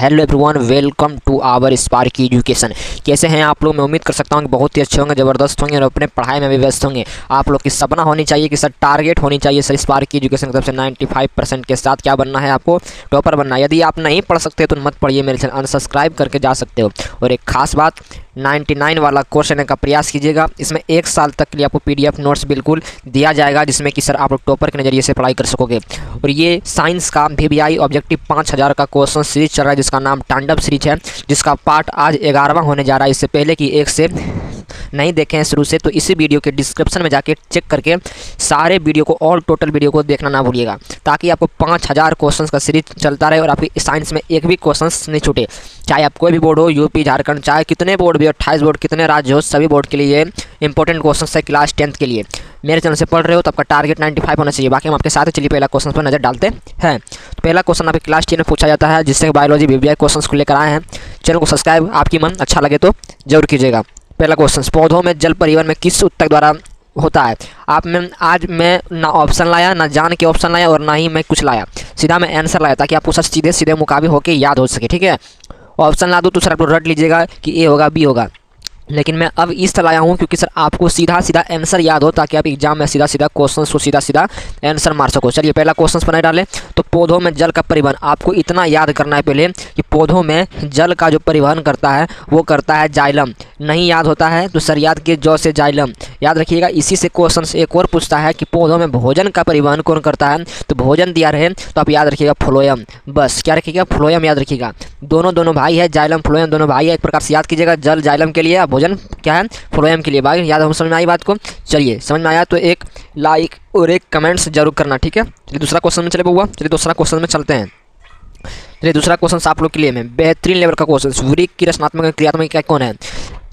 Hello everyone, welcome to our Sparky Education. कैसे हैं आप लोग? मैं उम्मीद कर सकता हूं कि बहुत ही अच्छे होंगे, ज़बरदस्त होंगे और अपने पढ़ाई में भी व्यस्त होंगे। आप लोग की सपना होनी चाहिए कि सर टारगेट होनी चाहिए सर स्पार्की एजुकेशन की तरफ से 95% के साथ क्या बनना है, आपको टॉपर बनना है। यदि आप नहीं पढ़ सकते तो मत पढ़िए, मेरे चैनल अनसब्सक्राइब करके जा सकते हो। और एक खास बात, 99 वाला कोर्स लेने का प्रयास कीजिएगा। इसमें 1 साल तक के लिए आपको PDF नोट्स बिल्कुल दिया जाएगा, जिसमें कि सर आप लोग टॉपर के नज़रिए से पढ़ाई कर सकोगे। और ये साइंस का VBI ऑब्जेक्टिव 5000 का क्वेश्चन सीरीज चल रहा है, जिसका नाम तांडव सीरीज है, जिसका पार्ट आज 11वां होने जा रहा है। इससे पहले कि एक से नहीं देखे हैं शुरू से, तो इसी वीडियो के डिस्क्रिप्शन में जाके चेक करके सारे वीडियो को, ऑल टोटल वीडियो को देखना ना भूलिएगा, ताकि आपको 5000 क्वेश्चंस का सीरीज चलता रहे और आपकी साइंस में एक भी क्वेश्चंस नहीं छूटे। चाहे आप कोई भी बोर्ड हो, यूपी, झारखंड, चाहे कितने बोर्ड भी, 28 बोर्ड, कितने राज्य हो, सभी बोर्ड के लिए इंपॉर्टेंट क्वेश्चन है क्लास 10th के लिए। मेरे चैनल से पढ़ रहे हो तो आपका टारगेट 95 होना चाहिए। बाकी हम आपके साथ चलिए पहला क्वेश्चन पर नजर डालते हैं। तो पहला क्वेश्चन आपके क्लास 10 में पूछा जाता है, जिससे बायोलॉजी VBI क्वेश्चन को लेकर आए हैं। चैनल को सब्सक्राइब आपकी मन अच्छा लगे तो जरूर कीजिएगा। पहला क्वेश्चन, पौधों में जल परिवहन में किस ऊतक द्वारा होता है? आज मैं ना ऑप्शन लाया, ना जान के ऑप्शन लाया और ना ही मैं कुछ लाया, सीधा मैं आंसर लाया, ताकि आपको सर सीधे सीधे मुकाबले होकर याद हो सके। ठीक है, ऑप्शन ला दूँ तो सर आप रट लीजिएगा कि A होगा, B होगा, लेकिन मैं अब इस तरह लाया हूँ क्योंकि सर आपको सीधा सीधा आंसर याद हो, ताकि आप एग्जाम में सीधा सीधा क्वेश्चन को सीधा सीधा आंसर मार सको। चलिए पहला क्वेश्चन पर नहीं डालें। तो पौधों में जल का परिवहन, आपको इतना याद करना है पहले कि पौधों में जल का जो परिवहन करता है वो करता है जाइलम। नहीं याद होता है तो सर याद किए जौ से जाइलम, याद रखिएगा। इसी से क्वेश्चन एक और पूछता है कि पौधों में भोजन का परिवहन कौन करता है, तो भोजन दिया रहे तो आप याद रखिएगा फ्लोएम। बस क्या रखिएगा? फ्लोएम याद रखिएगा। दोनों भाई है, जाइलम फ्लोएम दोनों भाई है, एक प्रकार से याद कीजिएगा। जल जाइलम के लिए, भोजन क्या है? फ्लोएम के लिए। भाई याद हम समझ में आई बात को? चलिए समझ में आया तो एक लाइक और एक कमेंट्स जरूर करना, ठीक है। चलिए दूसरा क्वेश्चन में चले बउआ, चलिए दूसरा क्वेश्चन में चलते हैं। चलिए दूसरा क्वेश्चन आप लोग के लिए मैं बेहतरीन लेवल का क्वेश्चन, वृक्क की रचनात्मक क्रियात्मक इकाई कौन है?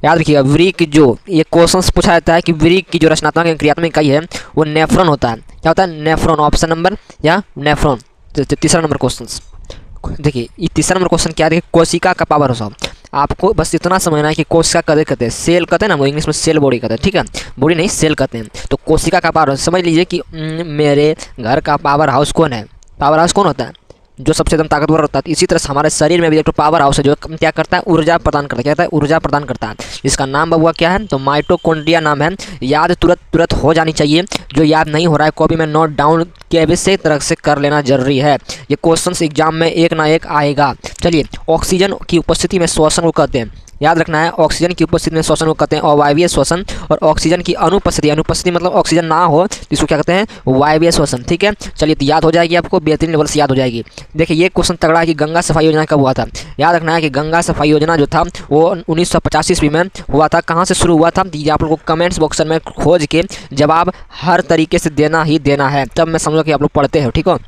याद रखिएगा, वृक्क जो ये क्वेश्चन पूछा जाता है कि वृक्क की जो रचनात्मक क्रियात्मक इकाई है वो नेफ्रॉन होता है। क्या होता है? नेफ्रॉन। ऑप्शन नंबर या नेफ्रॉन। तीसरा नंबर क्वेश्चन देखिए, ये तीसरा नंबर क्वेश्चन क्या है? कोशिका का पावर हाउस। आपको बस इतना समझना है कि कोशिका कदे कहते हैं, सेल कहते हैं ना, वो इंग्लिश में सेल बॉडी कहते हैं, ठीक है, बॉडी नहीं सेल कहते हैं। तो कोशिका का पावर हाउस समझ लीजिए कि मेरे घर का पावर हाउस कौन है? पावर हाउस कौन होता है? जो सबसे एकदम ताकतवर होता है। इसी तरह से हमारे शरीर में भी एक पावर हाउस है जो क्या करता है? ऊर्जा प्रदान करता है। क्या कहता है? ऊर्जा प्रदान करता है। इसका नाम बबुआ क्या है? तो माइटोकॉन्ड्रिया नाम है। याद तुरंत हो जानी चाहिए। जो याद नहीं हो रहा है कॉपी में नोट डाउन के भी से तरह से कर लेना जरूरी है। ये क्वेश्चन एग्जाम में एक ना एक आएगा। चलिए, ऑक्सीजन की उपस्थिति में श्वसन को कहते हैं, याद रखना है। ऑक्सीजन की उपस्थिति में श्वसन को कहते हैं अवायवीय श्वसन, और ऑक्सीजन की अनुपस्थिति मतलब ऑक्सीजन ना हो तो इसको क्या कहते हैं? वायवीय श्वसन। ठीक है, चलिए तो याद हो जाएगी आपको, बेहतरीन लेवल से याद हो जाएगी। देखिए ये क्वेश्चन तगड़ा है कि गंगा सफाई योजना कब हुआ था? याद रखना है कि गंगा सफाई योजना जो था वो 1985 ईस्वी में हुआ था। कहाँ से शुरू हुआ था? ये आप लोग को कमेंट्स बॉक्स में खोज के जवाब हर तरीके से देना ही देना है, तब मैं समझो कि आप लोग पढ़ते हो। ठीक हो,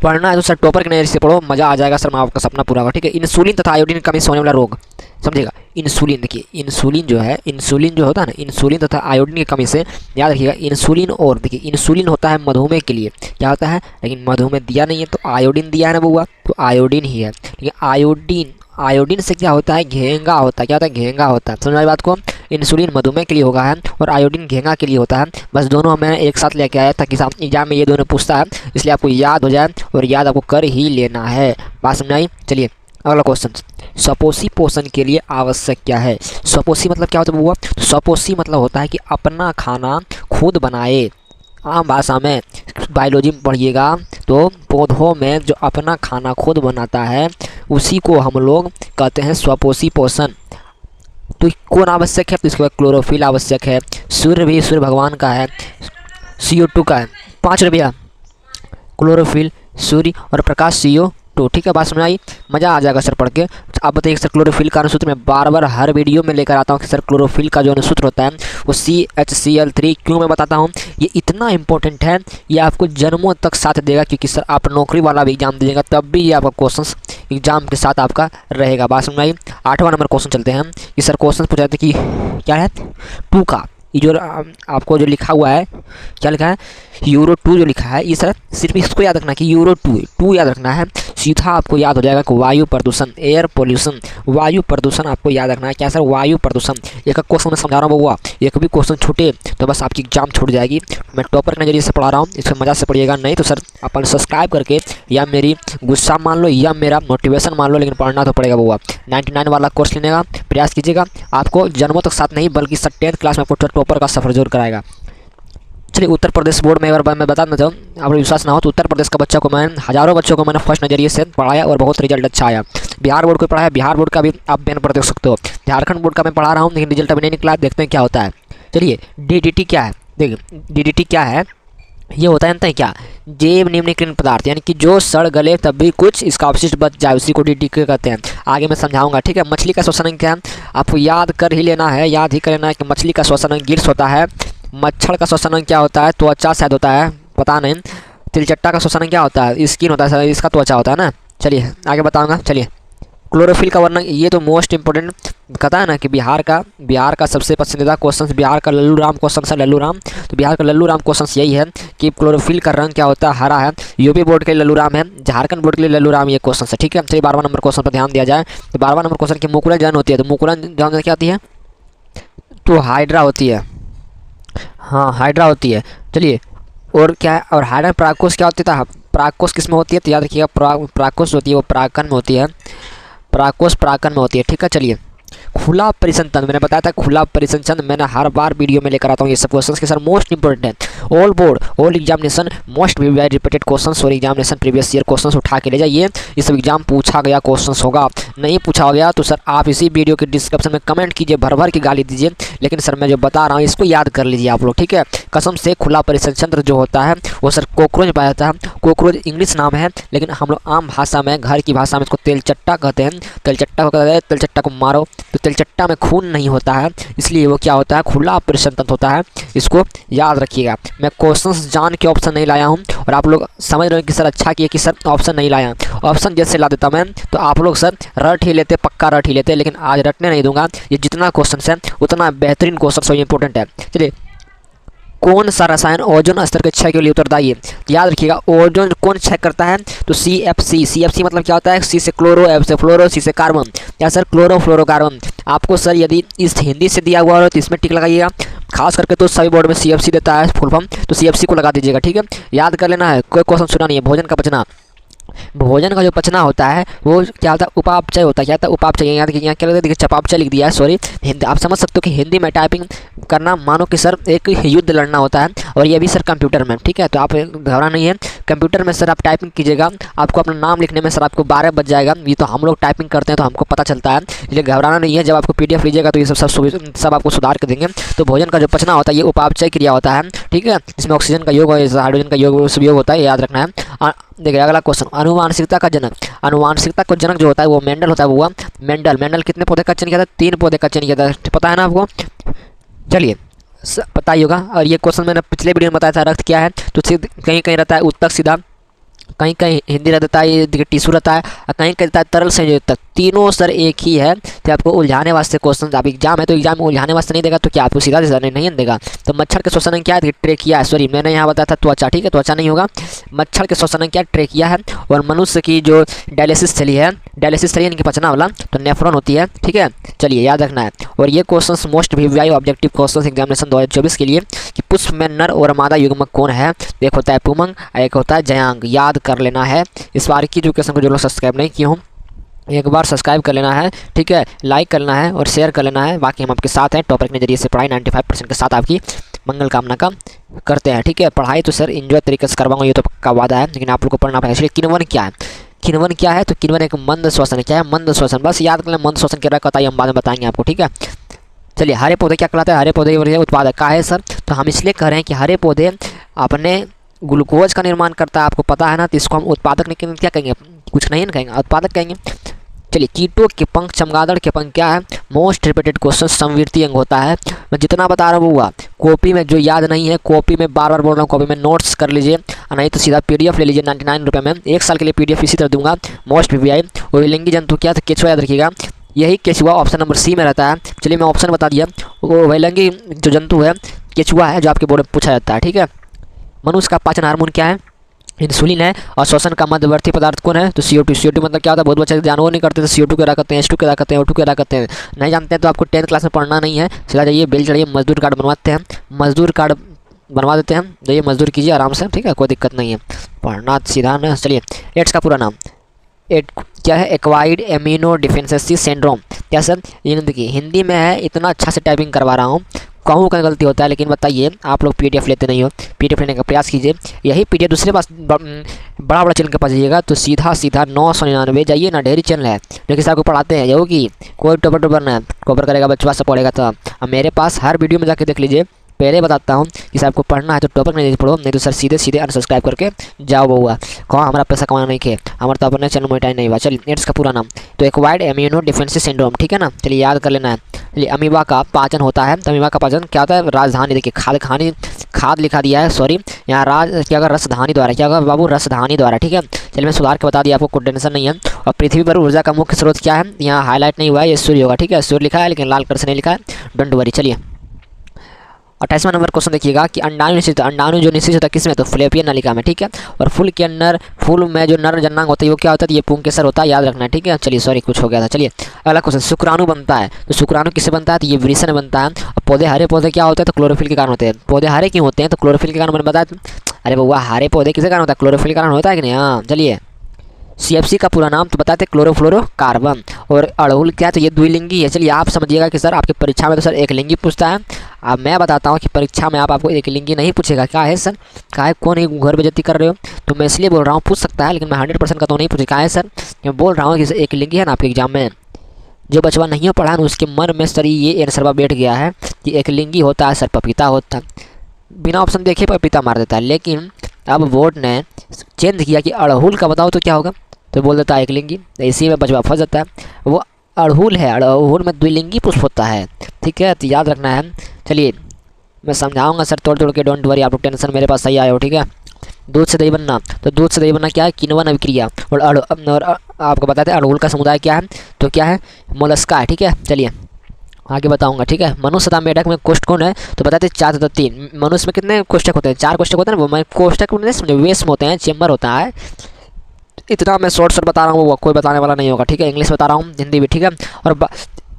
पढ़ना है तो सर टॉपर के नजरिए से पढ़ो, मजा आ जाएगा सर, मैं आपका सपना पूरा होगा। ठीक है, इंसुलिन तथा आयोडीन की कमी से होने वाला रोग समझिएगा। इंसुलिन, देखिए इंसुलिन जो है, इंसुलिन जो होता है ना, इंसुलिन तथा आयोडीन की कमी से, याद रखिएगा इंसुलिन। और देखिए इंसुलिन होता है मधुमेह के लिए, क्या होता है? लेकिन मधुमेह दिया नहीं है तो आयोडीन दिया है ना बउआ, तो आयोडीन ही है। लेकिन आयोडीन से क्या होता है? घेंगा होता है। क्या होता है? घेंगा होता है। समझ आई बात को? इंसुलिन मधुमेह के लिए होगा है और आयोडीन घेंगा के लिए होता है। बस दोनों मैंने एक साथ लेके आया था कि एग्जाम में ये दोनों पूछता है, इसलिए आपको याद हो जाए और याद आपको कर ही लेना है। बात समझ आई? चलिए अगला क्वेश्चन, सपोषी पोषण के लिए आवश्यक क्या है? सपोषी मतलब क्या होता है बुआ? सपोषी मतलब होता है कि अपना खाना खुद बनाए। आम भाषा में बायोलॉजी में पढ़िएगा तो पौधों में जो अपना खाना खुद बनाता है उसी को हम लोग कहते हैं स्वपोषी पोषण। तो कौन आवश्यक है? तो इसके बाद क्लोरोफिल आवश्यक है। सूर्य भी सूर्य भगवान का है, CO2 का है। 5 रुपया क्लोरोफिल, सूर्य और प्रकाश CO2। ठीक है, बात समझ आई? मज़ा आ जाएगा सर पढ़ के। आप बताइए सर क्लोरोफिल का अनुसूत्र मैं बार हर वीडियो में लेकर आता हूँ कि सर क्लोरोफिल का जो अनुसूत्र होता है वो CHCl3 क्यों मैं बताता हूँ? ये इतना इंपॉर्टेंट है, ये आपको जन्मों तक साथ देगा, क्योंकि सर आप नौकरी वाला भी एग्जाम दीजिएगा तब भी ये आपका क्वेश्चन एग्जाम के साथ आपका रहेगा। बात समझ आई? 8वां नंबर क्वेश्चन चलते हैं कि सर क्वेश्चन पूछा था कि क्या है? ये जो आपको जो लिखा हुआ है, क्या लिखा है, यूरो 2 जो लिखा है, ये सर सिर्फ इसको याद रखना कि यूरो 2 याद रखना है। सीधा आपको याद हो जाएगा कि वायु प्रदूषण, एयर पोल्यूशन, वायु प्रदूषण आपको याद रखना है। क्या सर, वायु प्रदूषण। एक क्वेश्चन मैं समझा रहा हूँ बउआ, एक भी क्वेश्चन छूटे तो बस आपकी एग्जाम छूट जाएगी। मैं टॉपर के नज़रिए से पढ़ा रहा हूँ, इसमें मज़ा से पढ़िएगा, नहीं तो सर अपन सब्सक्राइब करके या मेरी गुस्सा मान लो या मेरा मोटिवेशन मान लो, लेकिन पढ़ना तो पड़ेगा बउआ। 99 वाला कोर्स लेने का प्रयास कीजिएगा, आपको जन्मों तक साथ नहीं बल्कि सर 10th क्लास में आपको टॉपर का सफर जरूर कराएगा। चलिए, उत्तर प्रदेश बोर्ड में अगर मैं बताना चाहूँ, आपको विश्वास ना हो तो उत्तर प्रदेश का बच्चा को मैंने हज़ारों बच्चों को मैंने फर्स्ट नज़रिए से पढ़ाया और बहुत रिजल्ट अच्छा आया। बिहार बोर्ड को पढ़ाया, बिहार बोर्ड का भी आप बैन पर देख सकते हो। झारखंड बोर्ड का मैं पढ़ा रहा हूँ लेकिन रिजल्ट अभी नहीं निकला, देखते हैं क्या होता है। चलिए, DDT क्या है, देखिए DDT क्या है, ये होता है ना क्या, जैव निम्नीकरण पदार्थ, यानी कि जो सड़ गले तब भी कुछ इसका अवशिष्ट बच जाए, उसी को DDT कहते हैं। आगे मैं समझाऊंगा, ठीक है। मछली का श्वसन अंग क्या है, आपको याद कर ही लेना है, याद ही कर लेना है कि मछली का श्वसन अंग गिल्स होता है। मच्छर का श्वसन अंग क्या होता है, त्वचा शायद होता है, पता नहीं। तिलचट्टा का श्वसन अंग क्या होता है, स्किन होता है, इसका त्वचा होता है ना। चलिए आगे बताऊंगा। चलिए, क्लोरोफिल का वर्णन, ये तो मोस्ट इंपोर्टेंट कहता है ना कि बिहार का सबसे पसंदीदा क्वेश्चन, बिहार का लल्लू राम क्वेश्चन है, लल्लू राम। तो बिहार का लल्लू राम क्वेश्चन यही है कि क्लोरोफिल का रंग क्या होता है, हरा है। यूपी बोर्ड के लिए लल्लू राम है, झारखंड बोर्ड के लिए लल्लू राम, ये क्वेश्चन है, ठीक है। चलिए 12वां नंबर क्वेश्चन पर ध्यान दिया जाए। तो 12वां नंबर क्वेश्चन की मुकुलन जन होती है, तो मुकुलन जन क्या होती है, तो हाइड्रा होती है, हाँ हाइड्रा होती है। चलिए, और क्या है, और हाइड्रा प्राकोस क्या होती है, प्राकोस किस में होती है, तो याद रखिएगा प्राकोस होती है वो प्राकन में होती है, प्राकोस प्राकन में होती है, ठीक है। चलिए, खुला परिसंचन, मैंने बताया था खुला परिसंचन, मैंने हर बार वीडियो में लेकर आता हूँ ये सब क्वेश्चंस के सर मोस्ट इंपोर्टेंट है। All board all examination most repeated questions और एग्जामिनेशन प्रीवियस ईयर क्वेश्चंस उठा के ले जाइए, ये सब एग्जाम पूछा गया क्वेश्चंस होगा। नहीं पूछा गया तो सर आप इसी वीडियो के डिस्क्रिप्शन में कमेंट कीजिए, भर भर की गाली दीजिए, लेकिन सर मैं जो बता रहा हूँ इसको याद कर लीजिए आप लोग, ठीक है। कसम से खुला परिसंचन जो होता है वो सर कॉकरोच पाया जाता है, कॉकरोच इंग्लिश नाम है, लेकिन हम लोग आम भाषा में घर की भाषा में इसको तेलचट्टा कहते हैं। तेलचट्टा को कहते हैं, तेलचट्टा को मारो तो तेलचट्टा में खून नहीं होता है, इसलिए वो क्या होता है, खुला परिसंचन होता है, इसको याद रखिएगा। मैं क्वेश्चंस जान के ऑप्शन नहीं लाया हूँ और आप लोग समझ रहे हो कि सर अच्छा किया कि सर ऑप्शन नहीं लाया, ऑप्शन जैसे ला देता मैं तो आप लोग सर रट ही लेते, पक्का रट ही लेते, लेकिन आज रटने नहीं दूंगा। ये जितना क्वेश्चन है उतना बेहतरीन क्वेश्चन और इंपॉर्टेंट है। चलिए, कौन सा रसायन ओजोन स्तर के क्षय के लिए उत्तरदायी है, तो याद रखिएगा ओजोन कौन क्षय करता है, तो CFC मतलब क्या होता है, C से क्लोरो, F से फ्लोरो, C से कार्बन, या सर क्लोरोफ्लोरोकार्बन। आपको सर यदि इस हिंदी से दिया हुआ हो तो इसमें टिक लगाइएगा, खास करके तो सभी बोर्ड में CFC देता है फुल फॉर्म, तो CFC को लगा दीजिएगा, ठीक है। याद कर लेना है, कोई क्वेश्चन सुना नहीं है। भोजन का पचना, भोजन का जो पचना होता है वो क्या होता है, उपापचय होता है। क्या होता है, उपापचय। यहाँ देखिए क्या देखिए चपापचय लिख दिया है, सॉरी हिंदी, आप समझ सकते हो कि हिंदी में टाइपिंग करना मानो कि सर एक युद्ध लड़ना होता है, और ये भी सर कंप्यूटर में, ठीक है। तो आप घबरा नहीं है, कंप्यूटर में सर आप टाइपिंग कीजिएगा, आपको अपना नाम लिखने में सर आपको 12 बज जाएगा। ये तो हम लोग टाइपिंग करते हैं तो हमको पता चलता है, इसलिए घबराना नहीं है। जब आपको PDF लीजिएगा तो ये सब आपको सुधार कर देंगे। तो भोजन का जो पचना होता है ये उपापचय क्रिया होता है, ठीक है, जिसमें ऑक्सीजन का योग और हाइड्रोजन का योग सब योग होता है, याद रखना है। देखिए अगला क्वेश्चन, अनुवांशिकता का जनक, अनुवांशिकता का जनक जो होता है वो मेंडल होता है। वो मेंडल कितने पौधे का चयन किया था, 3 पौधे का चयन किया था, पता है ना आपको। चलिए पता ही होगा। और ये क्वेश्चन मैंने पिछले वीडियो में बताया था, रक्त क्या है, तो कहीं कहीं रहता है उत्तक सीधा, कहीं कहीं हिंदी रहता है, ये टिश्यू रहता है, और कहीं कहीं रहता है तरल संयोजक। तीनों सर एक ही है, तो आपको उलझाने वास्ते क्वेश्चन, आप एग्जाम है तो एग्जाम में उलझाने वास्ते नहीं देगा तो क्या आपको सीधा सीधा नहीं देगा। तो मच्छर के श्वसन अंग क्या है, ट्रेकिया है, सॉरी मैंने यहाँ बताया था त्वचा, ठीक है, त्वचा नहीं होगा। मच्छर के श्वसन अंग क्या, ट्रेकिया है। और मनुष्य की जो डायलिसिस थैली है, डायलिसिस थैली इनकी पचना वाला तो नेफ्रॉन होती है, ठीक है। चलिए याद रखना है। और ये question most VVI objective question examination 2024 के लिए कि पुष्प में नर और मादा युग्मक कौन है, एक होता है पुमंग, एक होता है जयांग, याद कर लेना है। इस बार की एजुकेशन को जो लोग सब्सक्राइब नहीं किए हों एक बार सब्सक्राइब कर लेना है, ठीक है, लाइक करना है और शेयर कर लेना है। बाकी हम आपके साथ हैं, टॉपर के नज़रिए से पढ़ाई 95% के साथ आपकी मंगल कामना का करते हैं, ठीक है। पढ़ाई तो सर एंजॉय तरीके से करवाऊंगा, ये तो पक्का वादा है, लेकिन आप लोग को पढ़ना पड़ेगा। इसलिए किण्वन क्या है, किण्वन क्या है, तो किण्वन एक मंद श्वसन है। क्या है, मंद श्वसन, बस याद कर लें। मंद श्वसन क्या कहता है हम बाद में बताएंगे आपको, ठीक है। चलिए, हरे पौधे क्या कहलाते हैं, हरे पौधे उत्पादक का है सर, तो हम इसलिए कह रहे हैं कि हरे पौधे अपने ग्लूकोज का निर्माण करता है, आपको पता है ना, तो इसको हम उत्पादक नहीं क्या कहेंगे, कुछ नहीं कहेंगे, उत्पादक कहेंगे। चलिए, कीटों के पंख, चमगादड़ के पंख क्या है, मोस्ट रिपीटेड क्वेश्चन संवृत्ति अंग होता है। मैं जितना बता रहा हूँ हुआ कॉपी में, जो याद नहीं है कॉपी में बार बार बोल रहा हूँ, कॉपी में नोट्स कर लीजिए, नहीं तो सीधा PDF ले लीजिए 99 रुपये में, 1 साल के लिए PDF इसी तरह दूंगा। Most VVI। और लिंगी जंतु क्या, तो केचुआ याद रखिएगा। यही केचुआ ऑप्शन नंबर सी में रहता है। चलिए मैं ऑप्शन बता दिया। वो वैलंगी जो जंतु है केचुआ है जो आपके बोर्ड में पूछा जाता है, ठीक है। मनुष्य का पाचन हार्मोन क्या है? इंसुलिन है। और श्वसन का मध्यवर्ती पदार्थ कौन है? तो CO2। CO2 मतलब क्या होता है? बहुत बच्चे जानवर नहीं करते तो CO2 क्या करते हैं, H2 क्या करते हैं, O2 क्या करते हैं, नहीं जानते हैं तो आपको 10th क्लास में पढ़ना नहीं है। चला जाइए बेल चढ़िए, मजदूर कार्ड बनवाते हैं, मजदूर कार्ड बनवा देते हैं, जाइए मजदूर कीजिए आराम से, ठीक है, कोई दिक्कत नहीं है, पढ़ना सीधा ना। चलिए एड्स का पूरा नाम क्या है? Acquired immuno deficiency syndrome. क्या सर? ये देखिए हिंदी में है, इतना अच्छा से टाइपिंग करवा रहा हूँ, कहूँ का गलती होता है, लेकिन बताइए आप लोग PDF लेते नहीं हो, PDF लेने का प्रयास कीजिए। यही PDF दूसरे पास बड़ा बड़ा चैनल के पास जाइएगा तो सीधा 999 जाइए ना, ढेरी चैनल है जो कि आपको पढ़ाते हैं, जो कि कोई टॉपर ना कवर करेगा बच्चा सब पढ़ेगा। तो अब मेरे पास हर वीडियो में जाके देख लीजिए। पहले बताता हूँ कि सर आपको पढ़ना है तो टॉपर नहीं पढ़ो, नहीं तो सर सीधे अनसब्सक्राइब करके जाओ बउआ। कहाँ हमारा पैसा कमाना नहीं खे, हमारा तो अपने चैनल मोटाई नहीं हुआ। चलिए एड्स का पूरा नाम तो एक्वायर्ड इम्यूनो डिफिशिएंसी सिंड्रोम, ठीक है ना। चलिए याद कर लेना है। चलिए अमीबा का पाचन होता है, तो अमीबा का पाचन क्या होता है? राजधानी, देखिए खाद लिखा दिया है, सॉरी यहाँ क्या होगा? रसधानी द्वारा, क्या होगा बाबू? रसधानी द्वारा, ठीक है। चलिए मैं सुधार के बता दिया आपको, कोई टेंशन नहीं है। और पृथ्वी पर ऊर्जा का मुख्य स्रोत क्या है? यहाँ हाईलाइट नहीं हुआ है, ये सूर्य होगा, ठीक है, सूर्य लिखा है लेकिन लाल कलर से नहीं लिखा है, डोंट वरी। चलिए 28वां नंबर क्वेश्चन देखिएगा कि अंडाणु निश्चित, अंडाणु जो निश्चित होता है किसमें? तो फ्लैपियन नलिका में, ठीक है। और फूल के अंदर, फूल में जो नर जननांग होता है वो क्या होता है? ये पुंकेसर होता है, याद रखना है, ठीक है। चलिए सॉरी कुछ हो गया था। चलिए अगला क्वेश्चन, शुक्राणु बनता है, तो शुक्राणु किससे बनता है? तो ये वृषण बनता है। और पौधे, हरे पौधे क्या होते हैं? तो क्लोरोफिल के कारण होते हैं। पौधे हरे क्यों होते हैं? तो क्लोरोफिल के कारण मैंने बताया। अरे बउआ हरे पौधे किसके कारण होता है? क्लोरोफिल के कारण होता है कि नहीं? हाँ चलिए CFC का पूरा नाम तो बताते क्लोरोफ्लोरोकार्बन। और अड़हुल क्या है? तो ये द्विलिंगी है। चलिए आप समझिएगा कि सर आपकी परीक्षा में तो सर एक लिंगी पूछता है। अब मैं बताता हूँ कि परीक्षा में आपको एक लिंगी नहीं पूछेगा। क्या है सर? क्या है? कौन एक घर बेइज्जती कर रहे हो? तो मैं इसलिए बोल रहा हूँ पूछ सकता है, लेकिन मैं 100% का तो नहीं पूछे। क्या है सर? मैं बोल रहा हूँ कि एक लिंगी है ना आपके एग्जाम में, जो बचवा नहीं पढ़ा ना उसके मन में सर ये आंसर बैठ गया है कि एक लिंगी होता है सर पपीता होता है, बिना ऑप्शन देखे पपीता मार देता है। लेकिन अब बोर्ड ने चेंज किया कि अड़हुल का बताओ तो क्या होगा? तो बोल देता है एक लिंगी, इसी में बचवा फंस जाता है। वो अड़हुल है, अड़हुल में द्विलिंगी पुष्प होता है, ठीक है, तो याद रखना है। चलिए मैं समझाऊंगा सर तोड़ के, डोंट वरी, आप लोग टेंशन मेरे पास सही आए हो, ठीक है। दूध से दही बनना, तो दूध से दही बनना क्या है? किण्वन अभिक्रिया। और आपको बताते हैं अड़हुल का समुदाय क्या है? तो क्या है? मोलस्का है, ठीक है। चलिए आगे बताऊंगा, ठीक है। मनुष्य तथा मेढक में कोष्ठ कौन है? तो बताते 4 तथा 3। मनुष्य में कितने कोष्ठक होते हैं? 4 कोष्ठक होते हैं ना, वो कोष्ठक वेश में होते हैं, चेम्बर होता है। इतना मैं शॉर्ट बता रहा हूँ, वो कोई बताने वाला नहीं होगा, ठीक है। इंग्लिश बता रहा हूँ, हिंदी भी, ठीक है। और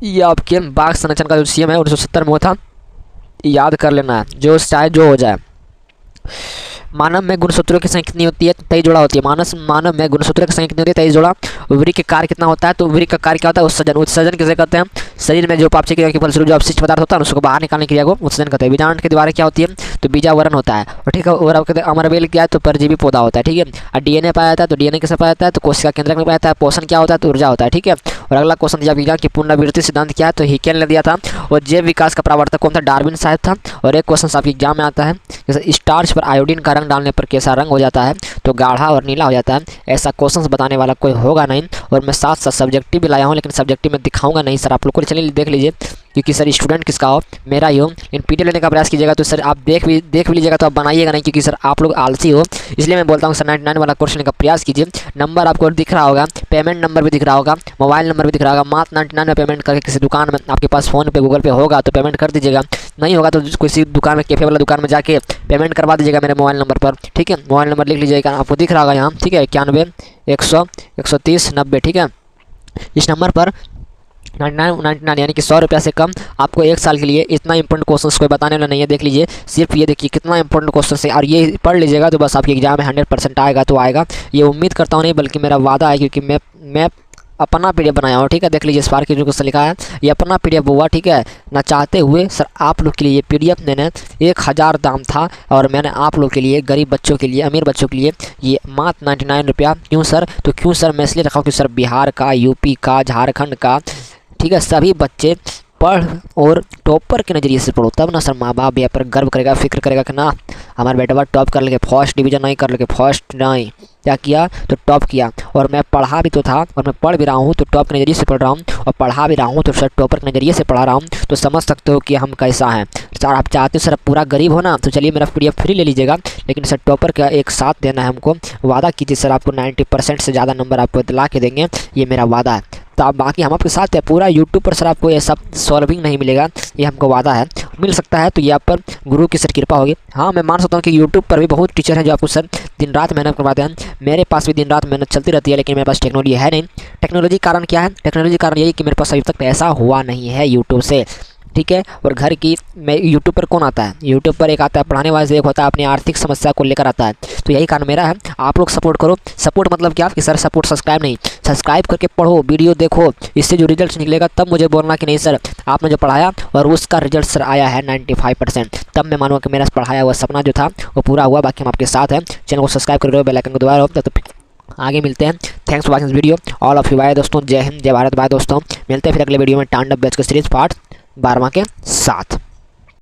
ये आपके बाघ संरक्षण का जो CM है 1970 में हुआ था, याद कर लेना है, जो चाहे जो हो जाए। मानव में गुणसूत्रों की संख्या कितनी होती है? 23 जोड़ा होती है। मानव में गुणसूत्रों की संख्या कितनी होती है? 23 जोड़ा। वृक्क का कार्य कितना होता है? तो वृक्क का कार्य क्या होता है? उत्सर्जन। उत्सर्जन किसे कहते हैं? शरीर में जो पापची क्रिया के फलस्वरूप जो अपशिष्ट पदार्थ होता है उसको बाहर निकालने की क्रिया को उत्सर्जन कहते हैं। बीजांड की दीवारें क्या होती है? तो बीजावरण होता है, और ठीक है। और आप कहते हैं अमरबेल क्या है? तो परजीवी पौधा होता है, ठीक है। और DNA पाया जाता है, तो DNA किसे पाया जाता है? तो कोशिका केंद्रक में पाया जाता है। पोषण क्या होता है? तो ऊर्जा होता है, ठीक है। और अगला क्वेश्चन दिया विज्ञान की पुनरावृत्ति सिद्धांत क्या है? तो हिकेल ने दिया था। और जैव विकास का प्रवर्तक कौन था? डार्विन साहब था। और एक क्वेश्चन आपके एग्जाम में आता है, जैसे स्टार्च पर आयोडीन का रंग डालने पर कैसा रंग हो जाता है? तो गाढ़ा और नीला हो जाता है। ऐसा क्वेश्चन बताने वाला कोई होगा नहीं। और मैं साथ साथ सब्जेक्टिव भी लाया हूँ, लेकिन सब्जेक्टिव में दिखाऊंगा नहीं सर आप लोग को। चलिए देख लीजिए, क्योंकि सर स्टूडेंट किसका हो? मेरा ही हो। लेकिन PDF लेने का प्रयास कीजिएगा तो सर आप देख भी लीजिएगा तो आप बनाइएगा नहीं, क्योंकि सर आप लोग आलसी हो। इसलिए मैं बोलता हूँ सर 99 वाला कोर्स लेने का प्रयास कीजिए। नंबर आपको दिख रहा होगा, पेमेंट नंबर भी दिख रहा होगा, मोबाइल नंबर भी दिख रहा होगा। मात्र 99 में पेमेंट करके किसी दुकान में आपके पास फ़ोन पे गूगल पे होगा तो पेमेंट कर दीजिएगा। नहीं होगा तो किसी दुकान में, कैफे वाला दुकान में जाके पेमेंट करवा दीजिएगा मेरे मोबाइल नंबर पर, ठीक है। मोबाइल नंबर लिख लीजिएगा, आपको दिख रहा होगा यहाँ, ठीक है। 91 100 130 90, ठीक है। इस नंबर पर 99 यानी कि 100 रुपया से कम आपको 1 साल के लिए इतना इंपॉर्टेंट क्वेश्चन कोई बताने वाला नहीं है। देख लीजिए, सिर्फ ये देखिए कितना इंपॉर्टेंट क्वेश्चन है, और ये पढ़ लीजिएगा तो बस आपके एग्जाम में 100% आएगा तो आएगा। ये उम्मीद करता हूँ नहीं, बल्कि मेरा वादा है, क्योंकि मैं अपना PDF बनाया हूँ, ठीक है। देख लीजिए स्पार्क की जो क्वेश्चन लिखा है, ये अपना PDF हुआ, ठीक है ना। चाहते हुए सर आप लोग के लिए ये PDF मैंने 1000 दाम था, और मैंने आप लोग के लिए, गरीब बच्चों के लिए, अमीर बच्चों के लिए ये मात्र 99 रुपया। क्यों सर? तो क्यों सर मैं इसलिए रखा हूँ कि सर बिहार का, UP का, झारखंड का, ठीक है, सभी बच्चे पढ़ और टॉपर के नज़रिए से पढ़ो, तब ना सर माँ बाप यहाँ पर गर्व करेगा, फिक्र करेगा कि ना हमारा बेटा टॉप कर लेके, फर्स्ट डिवीज़न नहीं कर लेके, फर्स्ट नहीं क्या किया तो टॉप किया। और मैं पढ़ा भी तो था, और मैं पढ़ भी रहा हूँ तो टॉप के नज़रिए से पढ़ रहा हूँ, और पढ़ा भी रहा हूँ तो सर टॉपर के नज़रिए से पढ़ा रहा हूँ। तो समझ सकते हो कि हम कैसा हैं सर। आप चाहते हो सर पूरा गरीब हो ना, तो चलिए मेरा PDF फ्री ले लीजिएगा, लेकिन सर टॉपर का एक साथ देना है हमको। वादा कीजिए सर, आपको 90% से ज़्यादा नंबर आपको दिला के देंगे, ये मेरा वादा है। तो आप बाकी हम आपके साथ है पूरा यूट्यूब पर सर आपको ये सब सॉल्विंग नहीं मिलेगा, ये हमको वादा है। मिल सकता है तो ये आप पर गुरु की सर कृपा होगी। हाँ मैं मान सकता हूँ कि यूट्यूब पर भी बहुत टीचर हैं जो आपको सर दिन रात मेहनत करवाते हैं। मेरे पास भी दिन रात मेहनत चलती रहती है, लेकिन मेरे पास टेक्नोलॉजी है नहीं। टेक्नोलॉजी कारण क्या है, टेक्नोलॉजी कारण यही कि मेरे पास अभी तक पैसा हुआ नहीं है यूट्यूब से, ठीक है। और घर की मैं यूट्यूब पर कौन आता है, यूट्यूब पर एक आता है पढ़ाने वाले से, एक होता है अपनी आर्थिक समस्या को लेकर आता है। तो यही कारण मेरा है, आप लोग सपोर्ट करो। सपोर्ट मतलब क्या कि सर सपोर्ट सब्सक्राइब नहीं, सब्सक्राइब करके पढ़ो, वीडियो देखो, इससे जो रिजल्ट निकलेगा तब मुझे बोलना कि नहीं सर आपने जो पढ़ाया और उसका रिजल्ट सर आया है 95%, तब मैं मानूंगा कि मेरा पढ़ाया हुआ सपना जो था वो पूरा हुआ। बाकी हम आपके साथ हैं, चैनल को सब्सक्राइब कर लो, बेल आइकन को दबा लो। तो आगे मिलते हैं। Thanks for watching this video all of you. Bye दोस्तों, जय हिंद, जय भारत। बाय दोस्तों, मिलते हैं फिर अगले वीडियो में टांडव बैच के सीरीज पार्ट 12वां के साथ।